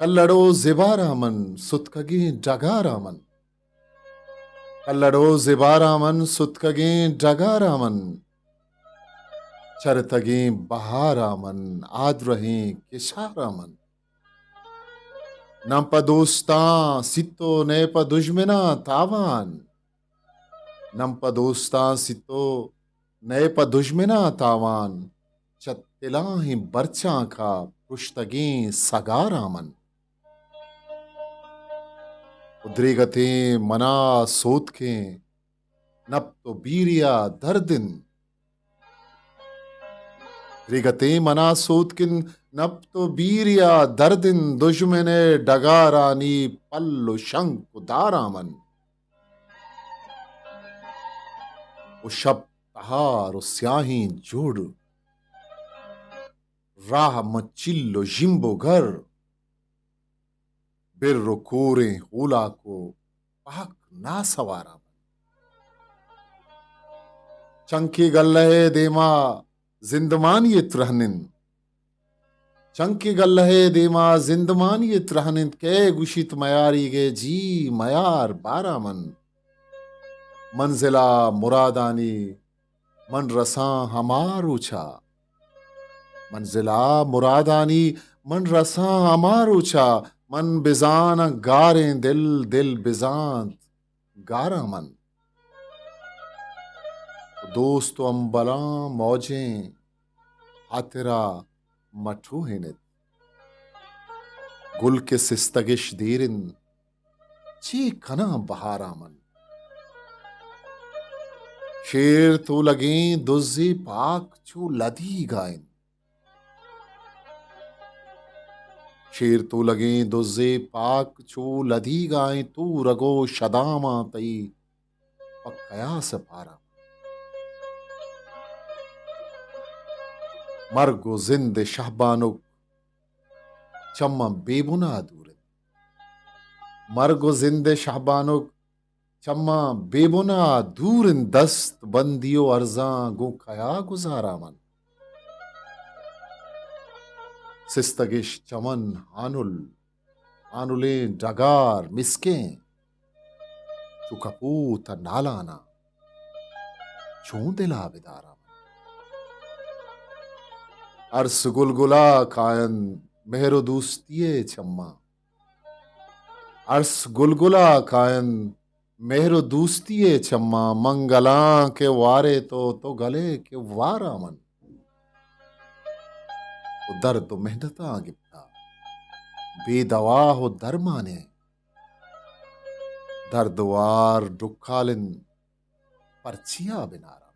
कल्लड़ो जिबारामन सुतकगी डगारामन कल्लड़ो जिबारामन सुतकगी डगारामन चरतगी बहारामन आद्रही किशारामन नंप दोस्ता सितो नेप दुश्मना तावान नंप दोस्ता सितो नेप दुश्मना तावान चत्तिलाही बर्चा का पुश्तगी सगारामन उद्रेगते मना सोत के नप तो बीरिया दर्दिन रिगते मना सोत किन नप तो बीरिया दर्दिन दुश्मने डगारानी पल्लो शंक दारामन वो शब तहार वो स्याही जोड़ राह मचिल्लो जिम्बो घर बिर्रो कोरे होला को पाक ना सवारा चंकी गल्लहे देमा जिंदमानियत रहनिन चंकी गल्लहे देमा जिंदमानियत रहनिन के गुशित मयारी गे जी मयार बारामन मंजिला मुरादानी मन रसा हमार ऊंचा मंजिला मुरादानी मन रसा हमार ऊंचा मन बिजान गारे दिल दिल बिजान गारा मन दोस्त अम्बला मौजें हातिरा मठू हिनित गुल के सिस्तगिश दीरिन ची कना बहारा मन शेर तो लगे दुज़ी पाक चू लदी गायन शेर तो लगे दुज़े पाक चू लदी गाय तू रगो शदामा तई पक्कया से पारा मर्गो जिंद शहबानुक चम्मा बेबुना दूर मर्गो जिंद शहबानुक चम्मा बेबुना दूर दस्त बंदियो अर्जा गो खया गुजारा मन सिस्तगिश चमन आनुल आनुले डगार मिसके चुकपूत नालाना चूंदिला बिदारा अर्स गुलगुला कायन मेहरो दूस्तिये चम्मा अर्स गुलगुला कायन मेहरो दूस्तिये चम्मा मंगला के वारे तो गले के वारा मन दर्द मेहनता गिप्ता बेदवा हो दरमाने दर्दवार दुखालिन परचिया बिनारा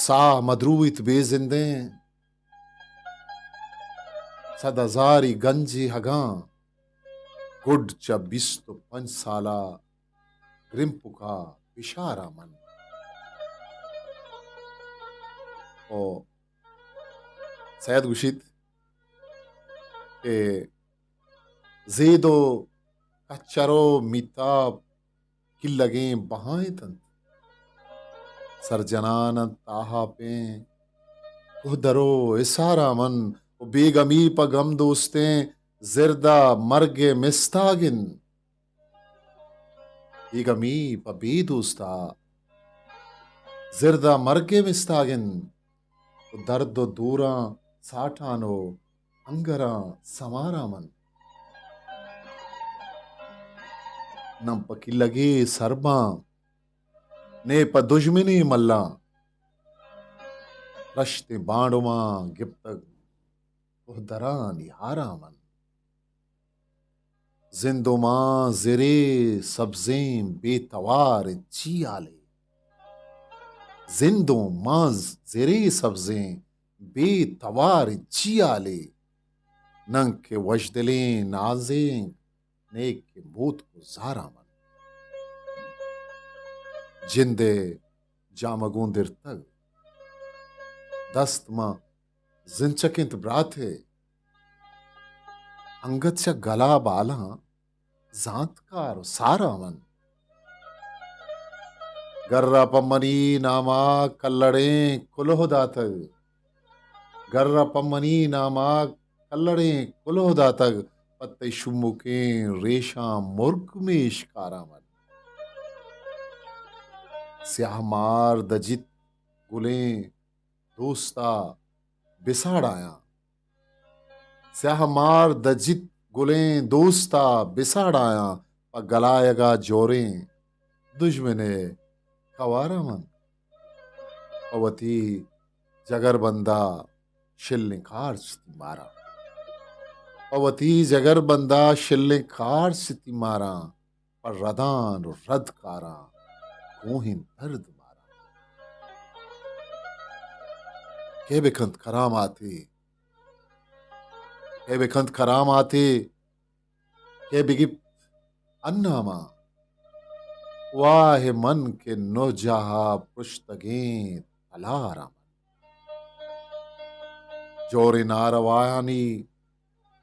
सा मदरूइत बेजिंदे सदाजारी गंजी हगा गुड च 25 साला ग्रिम्पुका इशारा मन ओ सैयद गुशित के जेदो कच्चरो मिताब की लगे बहाए तंत सरजनान ताहा पे दरो इसारा मन बेगमी पगम दोस्ते जिरदा मर्गे मिस्तागिन बेगमी पबी दोस्ता जिरदा मर्गे मिस्तागिन दर्द दूरा साठानो अंगरा समारा मन नम पकी लगे सरबा ने प दुश्मनी मल्ला रश्ते बाणुमा गिप्तक दरा निहारा मन जिंदुमा जिरे सब्जें बेतवार चियाले जिंदो माज जिरे सब्जें बेतवार चियाले नंग के वजदले नाजें नेक के मूत को जारा मन जिंदे जामगुंदिर तक दस्तमा जिंचकिंत ब्राथे अंगतच्या गला बाला जांतकार सारामन गर्रा पम्मनी नामा कल्लड़े कुलोहदातग गर्रा पम्मनी नामा कल्लड़े कुलोहदातग पत्ते शुमुके रेशा मुर्गमेश कारामन स्याहमार दजित गुले दोस्ता बिसाड़ाया स्याहमार दजित गुलें दोस्ता बिसाड़ाया प गलायगा जोरें दुश्मने कवारामन अवती जगरबंदा शिल्लिकार मारा अवती जगरबंदा शिल्लिकार मारा पर रदान रद कारा कोहिन दर्द मारा के बेखंत खराम आते के बिगिप अन्नामा वाहे मन के नौजहा पुश्तगे तलाराम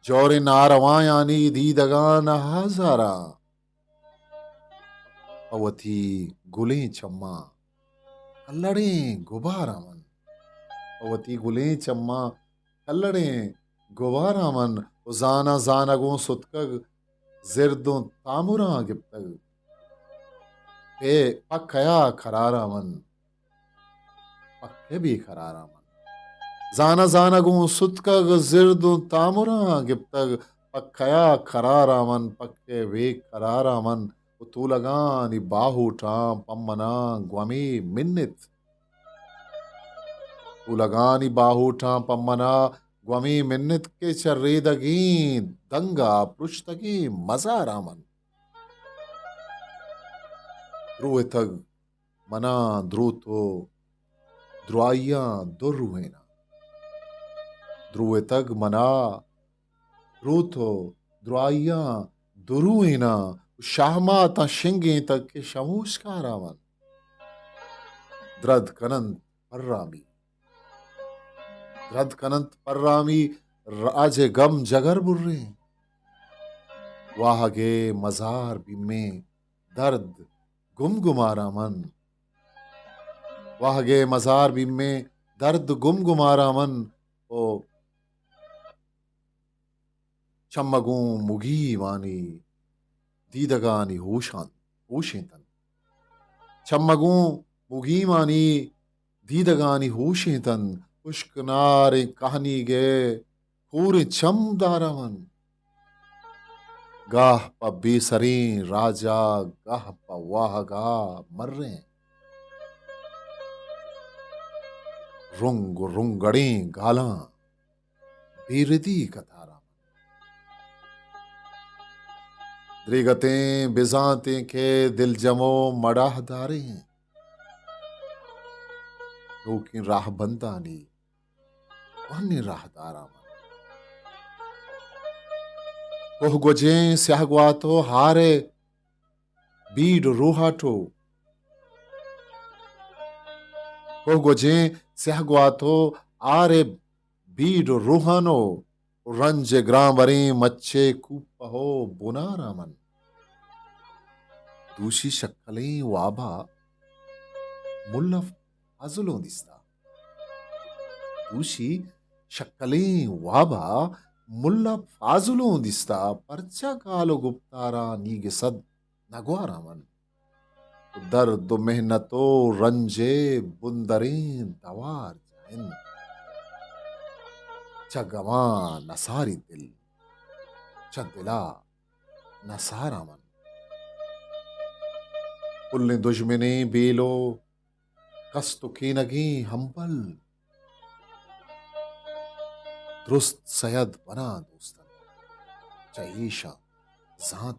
जोरे नारवायानी दीदगान हाजारा अवथी गुले चम्मा कल्लड़े गुबारामन अवती गुले चम्मा कल्लड़े गुबारामन उजाना जानगो सुतकग जिर्दों तामुरा गिप्तग पे पक्कया खरारामन पक्के भी खरारामन जाना जानगो सुतकग जिर्दों तामुरा गिप्तग पक्कया खरारामन पक्के वे खरारामन तूलगानी बाहूटा पम्मना ग्वमी मिन्नित तूलगानी बाहूटा पम्मना ग्वमी मिन्नित के चर्रेदगी दंगा पृष्ठगी मजारामन ध्रुवतग मना ध्रुतो ध्रुआया दुर्वेना ध्रुवतग मना ध्रुतो ध्रुआया दुरुवेना शाहमा ता शिंगे तक के शमूस्कारामन द्रद कनंत पर्रामी राजे गम जगर बुर्रे वाहगे मजार बिम्मे दर्द गुमगुमारामन वाहगे मजार बिम्मे दर्द गुमगुमारामन ओ चम्मगू मुगी वानी दीदगानी होशेतन चम्मगू मुगीमानी दीदगानी होशेतन उश्कनारे कहानी गे पूरे चमदारामन गाह प बेसरे राजा गाह प वाहगा मर्रे रुंग रुंगड़े गाला बेरदी कथारा द्रिगतें बिजाते के दिल जमो मडाह दारे हैं रोकी राह बंदानी वन्य राह दारामन कोह गोजे स्याहग्वातो हारे बीड रूहाटो कोह गोजे स्याहग्वातो आरे बीड रूहानो रंज ग्रामरे मच्छे कूपहो बुनारामन दूषी शक्कलें वाबा मुल्ला फाजुलों दिस्ता दूषी शक्कलें वाबा मुल्ला फाजुलों दिस्ता परचा कालो गुप्तारा नीगे सद नगवारामन दर्द मेहनतो रंजे बुंदरें दवार जाइन चगवा नसारी दिल चदिला नसारामन पुल्ले दुश्मने बेलो कस्तु की नगी हम्बल दुरुस्त सयद बना दोस्तन चईशा जात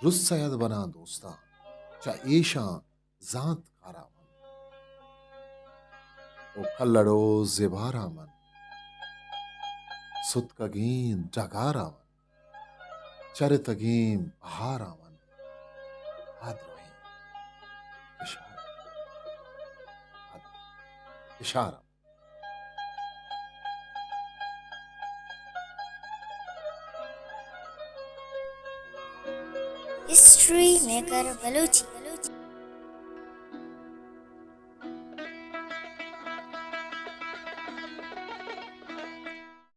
दुरुस्त सयद बना दोस्ता चईशा जात कारामन ओ कल्लड़ो जिबारामन सुतकगीं डगारामन चरितगीं बहारामन हाद्रोहीं इशारा हिस्ट्री मेकर बलूची।